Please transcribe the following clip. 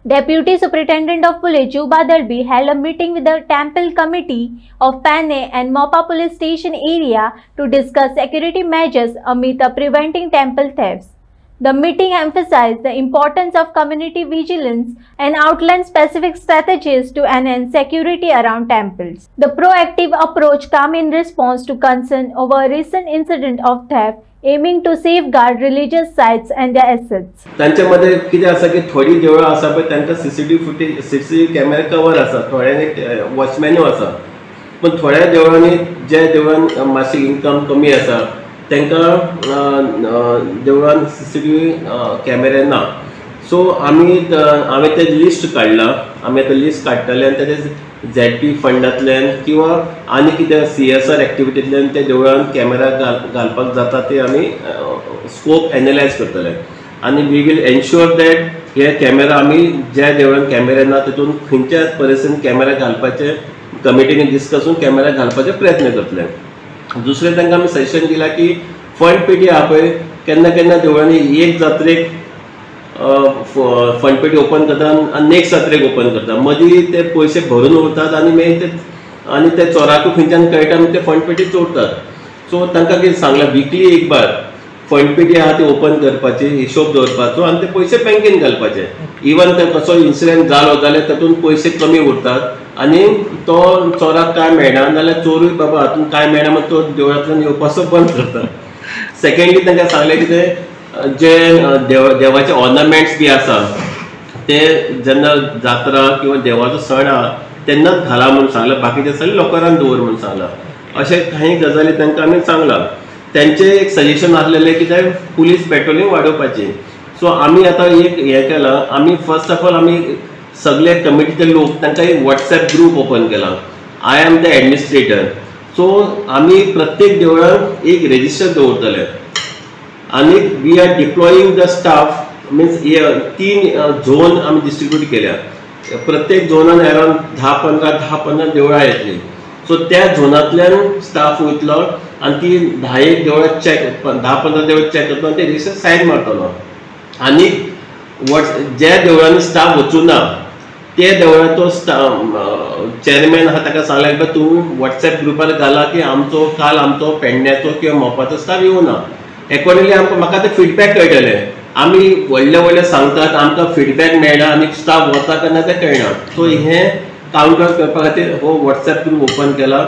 Deputy Superintendent of Police Juba Dalbi held a meeting with the Temple Committee of Panay and Mopa Police Station area to discuss security measures amid preventing temple thefts. The meeting emphasized the importance of community vigilance and outlined specific strategies to enhance security around temples. The proactive approach came in response to concern over a recent incident of theft, aiming to safeguard religious sites and their assets. त्यांच्यामध्ये किती असा की थोडी देवळां आसा पळय तांकां CCTV camera cover आसा, थोड्यांनी वॉचमॅनू आसा, पण थोड्या देवळांनी जे देवळान मातशी इन्कम कमी आसा तांकां देवळान सीसीटीव्ही कॅमेरा ना. सो हांवें तें लिस्ट काडलां. आमी आतां लिस्ट काडटले आनी तेजे ZP फंडांतल्यान किंवा आनी कितें CSR एक्टिविटींतल्यान ते देवळान कॅमेरा घालपाक जाता ते आमी स्कोप एनालायज करतले आनी वी वील एन्श्योर दॅट हे कॅमेरा आमी ज्या देवळान कॅमेरा ना तितून खंयच्या परिस्थितीन कॅमेरा घालपाचे कमिटीनी डिस्कसून कॅमेरा घालपाचे प्रयत्न करतले. दुसरें तांकां आमी सजेशन दिलां की फंड पेटी आहा पळय, केन्ना केन्ना देवळांनी एक जात्रेक फंड पेटी ओपन करतात आनी नेक्स्ट जात्रेक ओपन करतात. मदीं ते पयशे भरून उरतात आनी मागीर ते चोराकूय खंयच्यान कळटा आनी ते फंड पेटी चोरतात. सो तांकां कितें सांगलां वीकली एक बार फंड पेटी आहा ती ओपन करपाची, हिशोब दवरपाचो आनी ते पयशे बँकेन घालपाचे. इवन ते कसो इन्सिडेंट जालो जाल्यार तातूंत पयशे कमी उरतात आनी तो चोराक काय मेळना, नाल्यार चोरूय बाबा हातूंत काय मेळना म्हणून तो देवळांतल्यान येवपाचो बंद करता. सेकंडली तांकां सांगलें की ते जे देवाचे ऑर्नामेंट्स बी आसा ते जेन्ना जात्रा किंवा देवाचो सण आहा तेन्नाच घाला म्हणून सांगलां, बाकीचे सगळे लॉकरान दवर म्हणून सांगलां. अशें काही गजाली तांकां आमी सांगलां. तेंचें एक सजेशन आसलेलें की ते पुलीस पेट्रोलिंग वाडोवपाची. सो आमी आतां एक हें केलां, आमी फर्स्ट ऑफ ऑल आमी सगळे कमिटीचे लोक तांकां एक WhatsApp ग्रुप ओपन केला. I am the administrator. So आमी प्रत्येक देवळान एक रेजिस्टर दवरतले आनी we are deploying the staff. Means 3 zone आमी डिस्ट्रिब्यूट केल्या. प्रत्येक झोनान अरावंड 10-15 देवळां येतली. सो त्या झोनांतल्यान स्टाफ वयतलो आनी ती 10 देवळां चॅक 10-15 देवळां चॅक करतलो आनी ते रेजिस्टर सायन मारतलो. आनी ज्या देवळांनी स्टाफ वचूना ते देवळाचो चेअरमॅन आहा ताका सांगलें की तूं WhatsApp ग्रुपार घाला की काल आमचो पेडण्याचो किंवा मोपाचो स्टाफ येवना. एकॉर्डिंगली म्हाका ते फीडबॅक कळटले. आमी व्हडले सांगतात, आमकां फीडबॅक मेळना आनी स्टाफ वता केन्ना तें कळना. सो हें कावंटर करपा खातीर हो WhatsApp ग्रुप ओपन केला.